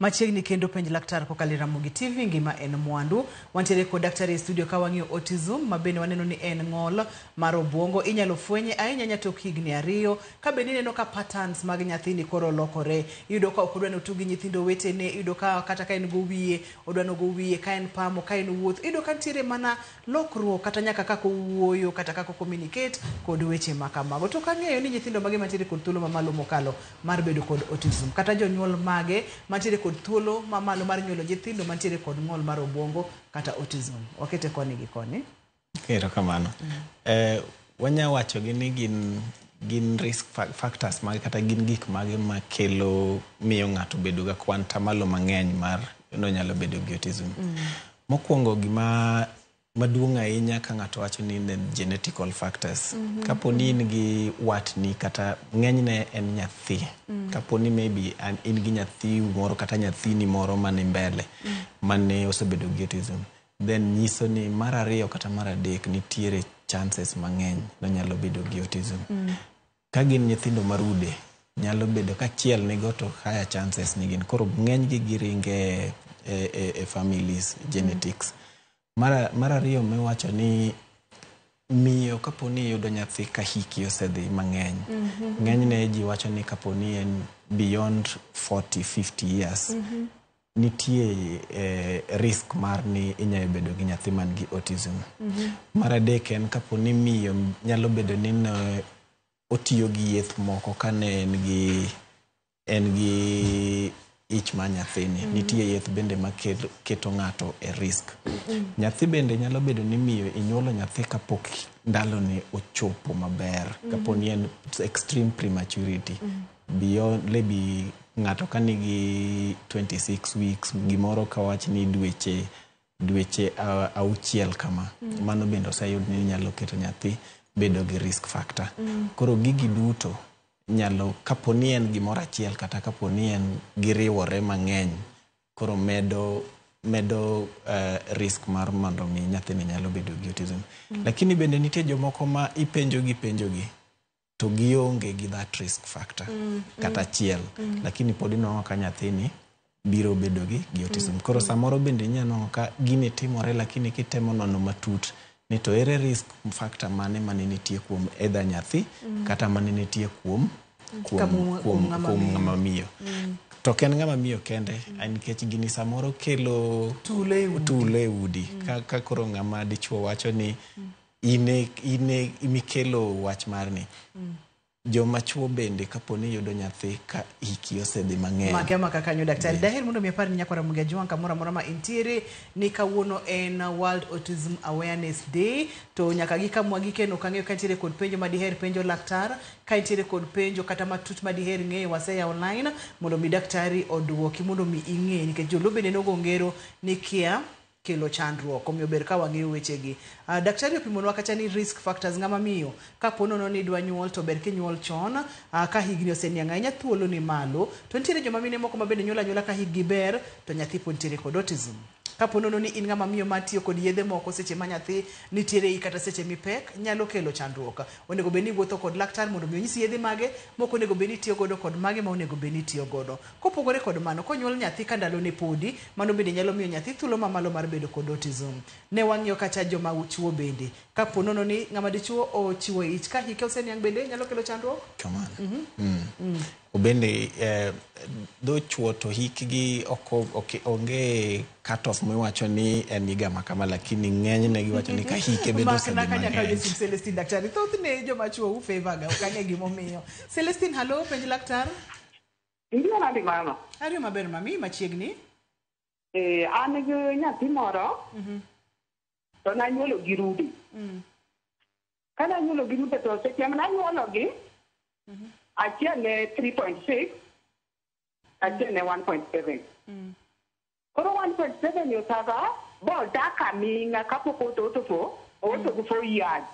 Machiegni kendo penj laktar kokalo Ramogi TV ngima en mwandu. Wantiere kod daktari e studio ka wang'iyo autism mabende waneno ni en ng'ol mar obwongo. Inyalo fwenye ahinya nyatok higni 2 ka bende ineno ka patterns mag nyathini koro lokore. Iyudo ka ok odwa notugi nyithindo wetene, iyudo ka kata ka en go wiye odwa no go wiye, ka en pamo, ka en wuoth, iyudo ka ntiere mana lokruok kata nyaka kako wuoyo kata kako communicate kod weche makamago. To kang'eyo ni nyithindo mage mantiere kod thuolo mamalo mokalo mar bedo kod autism kata jonyuol mage mantiere kod thuolo mamalo mar nyuolo nyithindo mantiere kod ng'ol mar obwongo kata autism. Wakete koni gi koni. Kero kamano. Wanya wacho ni gin risk factors mage kata gin gik mage makelo miyo ng'ato bedo ga kwanta malo mang'eny mar no nyalo bedo gi autism. Mokwongo gima maduong' ahinya ka ng'ato wacho ni genetical factors. Kaponi in gi watni kata ng'enyne en nyathi. Kaponi maybe in gi nyathi moro kata nyathini moro mane mbele mane osebedo gi autism, then nyiso ni mar 2 kata mar 3 nitiere chances mang'eny no nyalo bedo gi autism. Ka gin nyithindo marude nyalo bedo ka chiel nigo to higher chances ni gin. Koro ng'eny gi giringe families genetics. Mar 2 mewacho ni miyo kaponi yudo nyathi ka hiki osedhi mang'eny. Ng'enyne ji wacho ni kaponi en beyond 40-50 years nitie risk mar ni inyalo bedo gi nyathi man gi autism. Mar 3 en kaponi miyo nyalo bedo ni otiyo gi yeth moko kane en gi ich ma nyathini. Nitie yeth bende maketo ng'ato e risk. Nyathi bende nyalo bedo ni miyo inyuolo nyathi kapok ndalo ne ochopo maber. Kaponi en extreme prematurity. Beyond lebi ng'ato ka nigi 26 weeks gimoro ka wach ni dweche 6 kama. Mano bende oseyud ni nyalo keto nyathi bedo gi risk factor. Koro gigi duto nyalo kaponi en gimoro achiel kata kaponi en giriwore mang'eny koro medo risk mar mondo mi nyathini nyalo bedo gi autism. Lakini bende nitie jomoko ma ipenjogi to gionge gi that risk factor kata achiel, lakini pod inongo ka nyathini biro bedo gi autism. Koro samoro bende nyano ka gine timore lakini kitemo nono matut ni to ere risk factor mane nitie kuom either nyathi kata mane nitie kuom ng'ama miyo. To ken ng'ama miyo kende nikech gini samoro kelo tule udi ka koro ng'ama dichuo wacho ni ine imikelo wach mar ni joma chuo bende kaponi yudo nyathi ka hiki osedhi mang'eny. Makema kakanyo daktari. Daher mondo mi apar ni nyakwara mugia juan kamora mora ma intiere ni kawuono en World Autism Awareness Day. To nyaka gika mwagike no kang'eyo ka intiere kod penjo madiher penjo laktar. Ka intiere kod penjo kata matut madiher ng'eyo waseya online mondo mi daktari oduoki mondo mi ing'e nikech joluo bende nogo ngero ni kia kelo chandruok omiyo ber ka wang'eyo wechegi. Daktari opimonwa kata ni risk factors ng'ama miyo kaponono ni dwa nyuol to ber kinyuol chon ka higni oseniang' ahinya thuolo ni malo. To nitiere joma mine moko mabende nyuol anyuola ka higgi ber to nyathi pod nitiere kod autism. Kaponono ni in ng'ama miyo matiyo kod yedhe moko seche ma nyathi nitiere kata seche mipek nyalo kelo chandruok. Onego beni wuotho kod laktar mondo mi onyisi yedhe mage moko onego beni tiyo godo kod mage ma onego beni tiyo godo. Kopogore kod mano konyuol nyathi ka ndalo ne podi mano bende nyalo miyo nyathi thuolo mamalo mar bedo kod autism. Ne wang'iyo kata joma chuo bende kaponono ni ng'ama dichuo ochiwo ich ka hike oseniang' bende nyalo kelo chandruok. Kamano. Obende do chuo to hikgi onge cut off miwacho ni en higa makama lakini ng'enyne giwacho ni ka hike bedo osedhi mang'eny. Celestine daktari thothne joma chuo u favor ga okang'e gimomiyo. Celestine, hello penj laktar. Indio nadi mama. Ario maber mami machiegni. An gi nyathi moro. To nanyuolo gi Rudy. Kana anyuolo gi Rudy to seche ma nanyuolo gi. Achiel ne 3.6. Achiel ne 1.7. Koro 1.7 yo tava bo daka minga kapoko oto 4 years.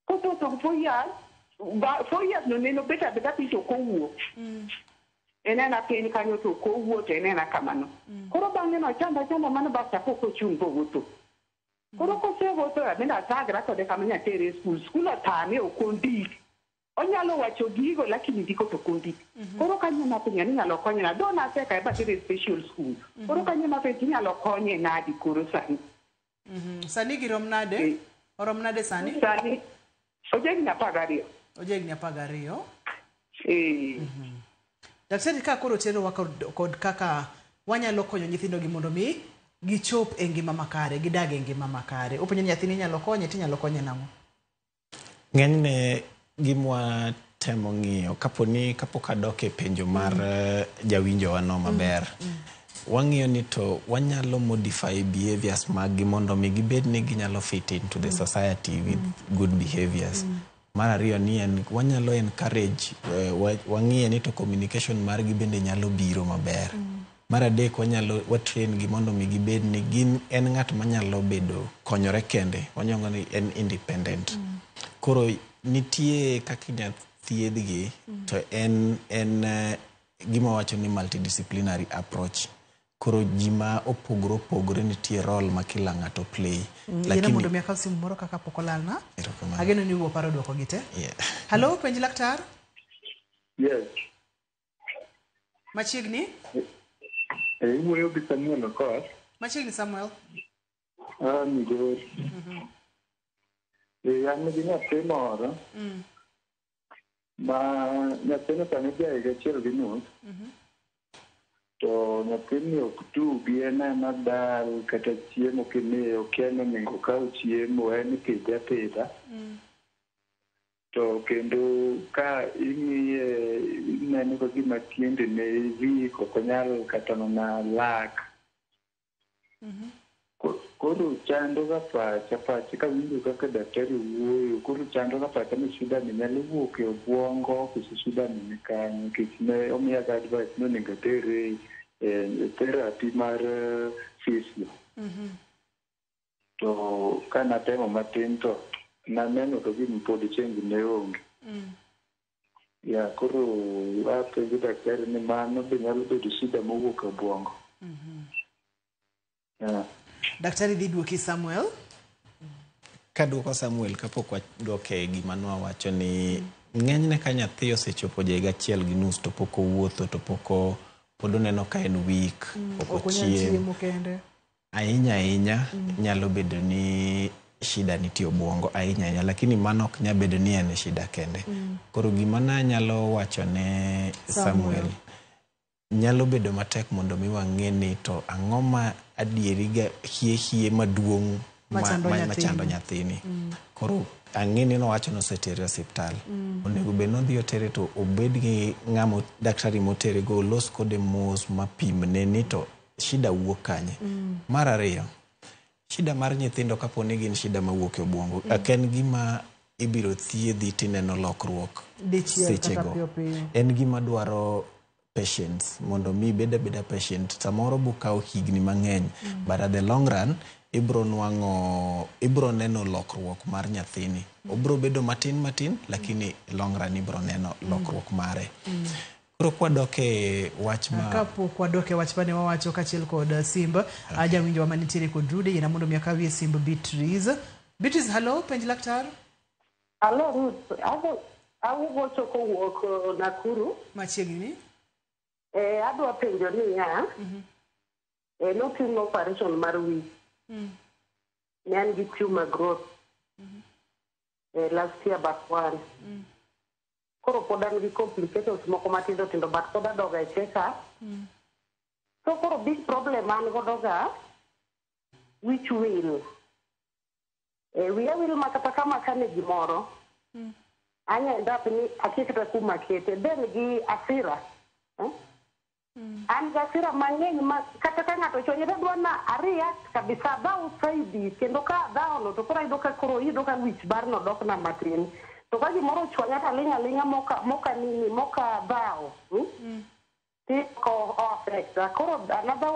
Koto 4 years. 4 years no neno beta piso kowuok. Enena piny kanyo to kowuok enena kamano. Koro bang'e no chanda mano basta poko chungo wuto. Koro kosevuotho abenda tagra kode kama nyatere school otame okondik. Onyalo wacho gigo lakini ndiko to kondik. Koro kanyo mapinya ni nyalo konyo na dona seka eba tere special school. Koro kanyo mapinya nyalo konye nadi koro sani. Sani girom nade? Orom nade sani? Sani ojegni 12. Ojegni 12. Daktari ka koro tero wa kod kaka wanyalo konyo nyithindo gi mondo mi gichop e ngima makare, gidag e ngima makare. Openyo nyathini nyalo konye tinyalo konye nang'o? Ng'enyne gimwa temo ng'iyo kapok adok e penjo mar jawinjo wano maber. Wang'iyo ni to wanyalo modify behaviors maggi mondo mi gibed ni ginyalo fit into the society with good behaviors. Mar ariyo ni wanyalo encourage wang'iye ni to communication margi bende nyalo biro maber. Mar adek wanyalo train gi mondo mi gibed ni gin en ng'at manyalo bedo konyore kende, wanyongo ni en independent. Koro nitie kaka inyalo thiedhgi to en gima wacho ni multidisciplinary approach. Koro jima opogore nitie role ma kila ng'ato play. Lakini mondo miaka simu moro kaka pokolalna. Ageno ni uwo paro dwoko gite. Hello, penj laktar? Yes. Machiegni? Iwuoyo gi Samuel Okoth. Machiegni Samuel. Migori. An gi nyathi moro. Ma nyathino sani ja higa achiel gi nus. To nyathini ok tugi en dal kata chiemo kimiye okiano nengo kaw chiemo en pidha. To kendo ka ing'iye ineno ka gima tiende ne wik ok onyal kata mana lak. Koro chando ga pacha ka winjo kaka daktari wuoyo, koro chando ga pacha ni shida ni nyalo wuok e obwongo kose shida ni kanyo nikech ne omiya ga advice no nego tere therapy mar physio. To kana temo matin to naneno to gima pod change ne onge. Koro apenjo daktari ni mano be nyalo bedo shida mowuok e obwongo. Daktari dhi duoki Samuel. Kaduoko Samuel kapok waduoke gima nwawacho ni ng'enyne ka nyathi osechopo ja higa achiel gi nus to pok owuotho to pok pod oneno ka en weak, ok ochiem ahinya nyalo bedo ni shida nitie obwongo ahinya, lakini mano ok nyalo bedo ni en shida kende. Koro gima nanyalo wacho ne Samuel nyalo bedo matek mondo mi wang'e ni to ang'o ma adieri ga hie maduong' machando nyathini. Koro ang'e ni nowacho nosetere osiptal. Onego bed nodhi otere to obed gi ng'amo daktari motere go olos kode mos mapimne ni to shida wuok kanye. Mar ariyo, shida mar nyithindo kapo ni gin shida mawuok e obwongo en gima ibiro thiedhi tineno lokruok sechego. En gima dwaro patience mondo mi beda patient. Samoro bukaw higni mang'eny but at the long run ibro neno lokruok mar nyathini. Obro bedo matin lakini long run ibro neno lokruok mare. Koro kwadoke wach ma kapo kwadoke wach bane wawacho kachiel kod Simba aja winjo manitiere kod Rudy ina mondo miaka wie Simba Beatrice. Hello, penj laktar. Hello Ruth, awu choko wuok Nakuru. Machiegni. Adwa penjo ni ya. Notim operation mar wich. Ne an gi tumor growth. Last year but one. Koro pod an gi complications moko matindo but pod adoga e check-up. So koro big problem an godo ga which will. Wiya will makata kama kane gimoro. Anya ndap ni akikita kuma kete then gi asira. An gasira mang'eny ma kata ka ng'ato chonyre dwana ariya kabisa ba usaidi kendo ka dhaono to koro idoka koro idoka wich barno dok na matin to ka gimoro chwanya talinga moka nini moka dhao ko affect koro another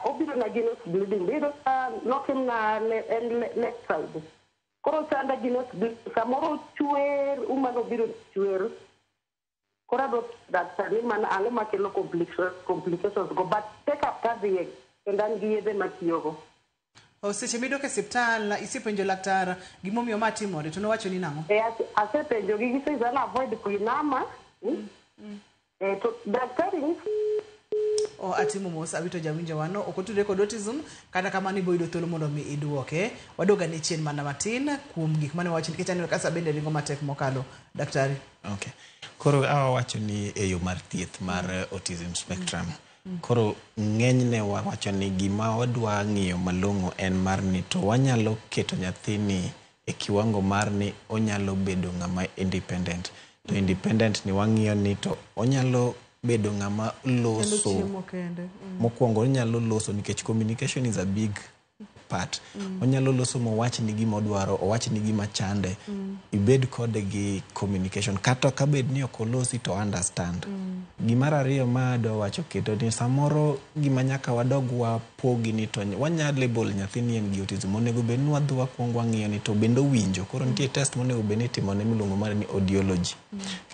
obiro na ginos bleeding biro nokim na left side koro sanda ginos bleeding samoro chwer umano biro chwer kora that man ango makelo complications go but take after the and then give them matiyogo seche midoke hospital isipenjo laktar gimomiyo matimore to nowacho ni nango asepenjo gi gisizana avoid kuinama to daktari atimo mos abito jawinjo wano okotudre kod autism kata kamano iboyudo thuolo mondo mi iduoke wadoga ne chien mana matin kuom gik mane wacho nikech aneno kasa bende ringo matek mokalo daktari. Okay. Koro wacho ni eyo mar thieth mar autism spectrum. Koro ng'enyne wacho ni gima wadwa ng'iyo malong'o en mar ni to wanyalo keto nyathini e kiwango mar ni onyalo bedo ng'ama independent. To independent ni wang'iyo ni to onyalo bedo ng'ama loso mokwongo onyalo loso nikech communication is a big part. Onyalo loso mowach ni gima odwaro, owach ni gima chande. Ibed kode gi communication. Kata ka bed ni okolosi to understand. Gimar ariyo ma do wacho keto ni samoro gima nyaka wadog wapogi ni to wanyalo label nyathini en gi autism. Onego bed ni wadhi wakwongo wang'iyo ni to bendo winjo. Koro nitie test monego bed ni timone miluongo mar ni audiology.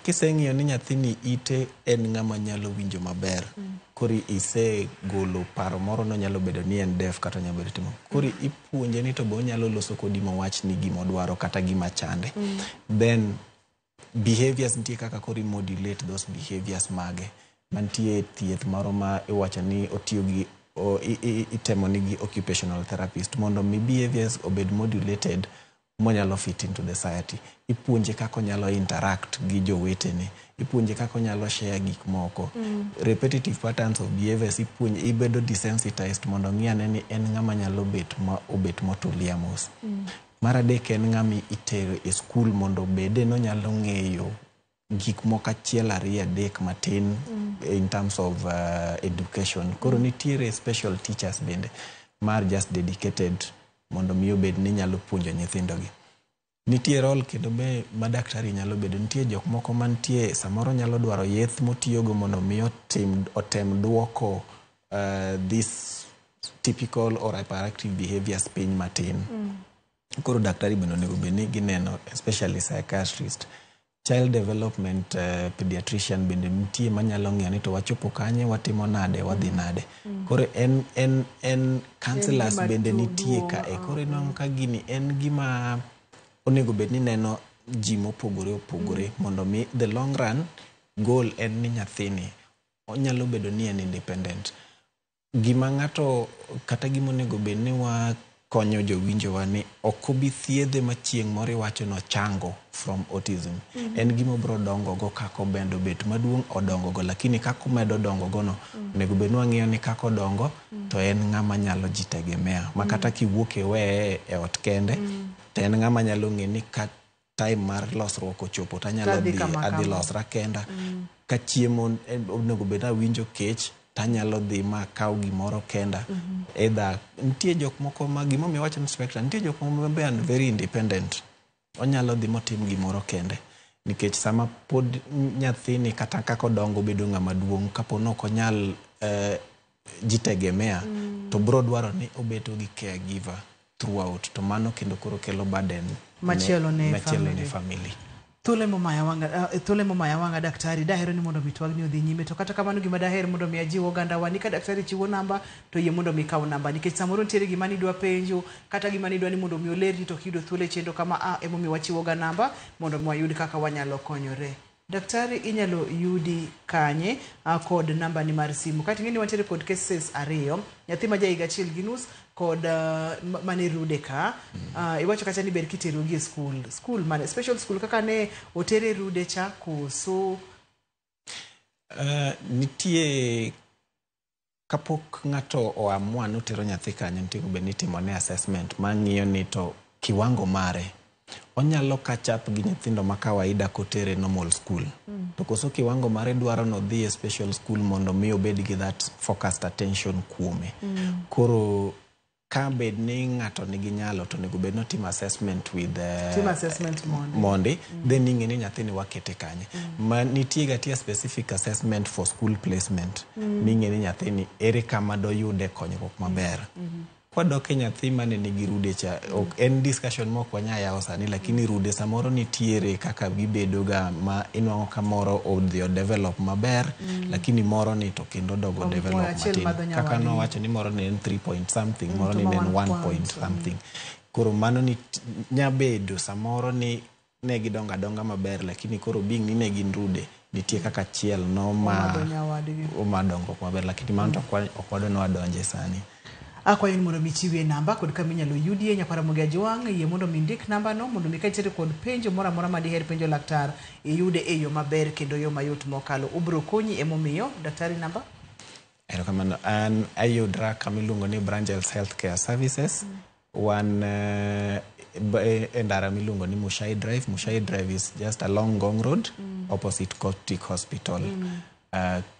Kiseng'iyo ni nyathini ite en ng'ama nyalo winjo maber. Kori ise golo paro moro no nyalo bedo ni en deaf kata nyalo bedo timo. Kori ipuonje ni to bo nyalo loso kodi mowach ni gima odwaro kata gima chande. Then behaviors nitie kaka kori modulate those behaviors mage. Mantie thieth moro ma iwacho ni otiyo gi itemo ni gi occupational therapist mondo mi behaviors obed modulated monyalo fit into the society. Ipuonje kako nyalo interact gi jowetene. Ipuonje kako nyalo share gik moko. Repetitive patterns of behaviors ipuonje ibedo desensitized mondo ng'iane ni en ng'ama nyalo obet motulia mos. Mar adek en ng'ami itero e school mondo bede no nyalo ng'eyo gik moko achiel ariyo adek matin in terms of education. Koro nitiere special teachers bende mar just dedicated mondo miyo bed ni nyalo puonjo nyithindogi. Nitie role kendo be madaktari nyalo bedo. Nitie jok moko mantie samoro nyalo dwaro yeth motiyogo mondo miyo otem duoko this typical or hyperactive behaviors piny matin. Koro daktari bende onego bed ni gineno, especially psychiatrist. Child development pediatrician bende nitie manyalo ng'iyo ni to wachopo kanye, watimo nade, wadhi nade. Koro en counselors bende nitie ka koro inwang'o ka gini en gima onego bed ni neno ji mopogore mondo mi the long run goal en ni nyathini onyalo bedo ni en independent. Gima ng'ato kata gima onego bed ni konyo jowinjowa ni ok obi thiedhe machieng' moro iwacho no chango from autism. En gima bro dongo go kako bendo bet maduong' odongo go, lakini kako medo dongo go no onego bed ni wang'iyo ni kako dongo to en ng'ama nyalo jitegemea makata kiwuok e ot kende to en ng'ama nyalo ng'e ni ka time mar losruok ochopo to anyalo adhi losra kenda. Ka chiemo onego bed awinjo kech tanyalo dhi ma kaw gimoro kenda. Either nitie jok moko ma gimomiyo wacho ni spectrum, nitie jok moko be and very independent. Onyalo dhi motim gimoro kende. Nikech sama pod nyathini kata kako dongo bedo ng'ama duong' kapo no konyal jitegemea to bro dwaro ni obeto gi caregiver throughout. To mano kendo koro kelo burden machielo ne family. Thule momaya wanga daktari dahero ni mondo mitwag ni odhi nyime to kata kamano gima daher mondo mi ajiwo ganda wani ka daktari chiwo namba to yie mondo mi kaw namba nikech samoro nitiere gima ni dwa penjo kata gima ni dwa ni mondo mi olerni to kido thule chendo kama emo mi wachiwo ga namba mondo mi wayud kaka wanyalo konyore. Daktari inyalo yudi kanye kod namba ni mar simu kati ng'eni wantiere kod cases ariyo nyathi ma jaiga achiel gi nus kod mane rude ka iwacho kacha ni ber kitero gi school mane special school kaka ne otere rude cha koso nitie kapok ng'ato oamua ni otero nyathi kanyo nitie bed ni timone assessment mang'iyo ni to kiwango mare onyalo catch up gi nyithindo ma kawaida kotere normal school. To koso kiwango mare dwaro no dhi e special school mondo mi obed gi that focused attention kuome. Koro ka bed ni ng'ato nigi nyalo to nego bed no team assessment with team assessment Monday then ing'eni nyathini wakete kanye. Ma nitie gatia specific assessment for school placement. Ming'eni nyathini ere kama doyude konyruok maber. Kwadok e nyathi mane nigi rude cha en discussion mok wanya yawo sani lakini rude samoro nitiere kaka gibedo ga ma inwango kamoro odhi develop maber lakini moro ni to kendo dogo develop matin kaka no wacho ni moro ne en 3 point something moro ni en 1 point something. Koro mano ni nyabedo samoro ni ne gidonga donga maber lakini koro being ni ne gin rude nitie kaka chiel no ma dongo maber lakini mano to okwado no adonje sani. Akwayo mondo michiwe namba kod kama inyalo yudie nyapara moga jwang' yie mondo mindik namba no mondo mikatere kod penjo mora mora ma diher penjo laktar iyude e yo maber kendo yo mayot mokalo ubro konyi emomiyo daktari namba erokamano an ayudra kamiluongo ni Brangel's Healthcare Services endara miluongo ni Mushai Drive. Mushai Drive is just along Ngong Road opposite Coptic Hospital.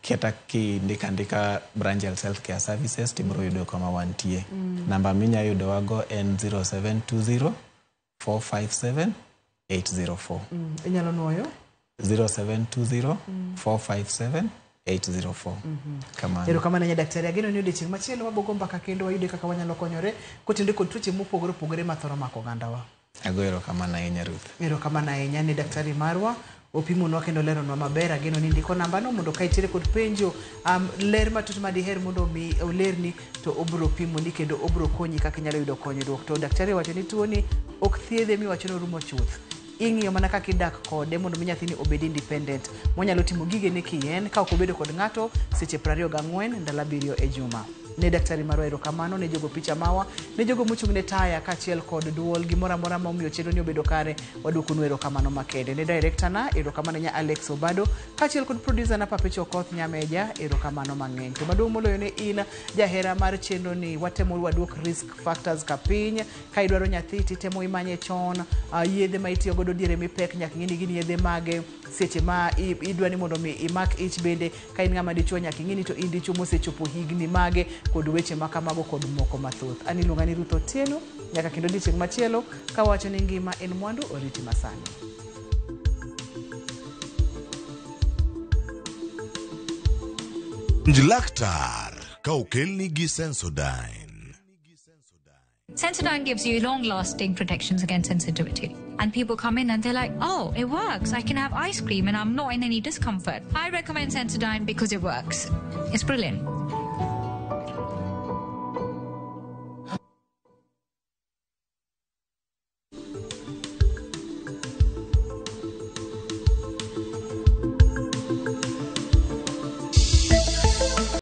Keta ki ndika Brangel's Healthcare Services tibro yudo kama wantie. Namba minya yudo wago en 0720 457 804. Inyalo nuoyo 0720 457 804. Kama ero kama nanya daktari ageno ni odiochieng' machielo wabogo mbaka kendo wayude kaka wanyalo konyore kotinde kod tuoche mopogore opogore mathoro mako gandawa. Agoero kama na inya Ruth. Ero kama na inya ni daktari marwa opimo nwa kendo lero nwa maber ageno ni ndiko namba no mondo ka itere kod penjo ler matut ma diher mondo mi olerni to obro pimo ni kendo obro konyi kaka nyalo yudo konyruok. To daktari wacho ni tuo ni ok thiedhe mi wacho no rumo chuth. Ing'iyo mana kaka idak kode mondo mi nyathini obed independent monyalo timo gige ne kien ka ok obedo kod ng'ato seche 24 ndalo 7 e juma. Ne daktari marwa erokamano ne jogo picha mawa ne jogo mochung' ne taya kachiel kod duol gimora mora ma omiyo chenro ni obedo kare waduoko nu erokamano makende. Ne director na erokamano nya Alex Obado kachiel kod producer na Papecho Okoth Nyameja erokamano mang'eny. To maduong' moloyo ne in jahera mar chenro ni watemo waduok risk factors ka piny ka idwaro nyathi titemo imanye chon yedhe ma itiyo godo diere mipek nyaka ng'ini gin yedhe mage seche ma idwani mondo mi imak ich bende ka in ng'ama dichuo nyaka ng'ini to in dichuo mosechopo higni mage kod weche makamago kod moko mathoth. Ani luonga ni Ruth Otieno nyaka kendo odiochieng' machielo ka wacho ni ngima en mwandu oriti masani. Laktar ka okelni gi Sensodyne. Sensodyne gives you long-lasting protections against sensitivity. And people come in and they're like, oh, it works. I can have ice cream and I'm not in any discomfort. I recommend Sensodyne because it works. It's brilliant.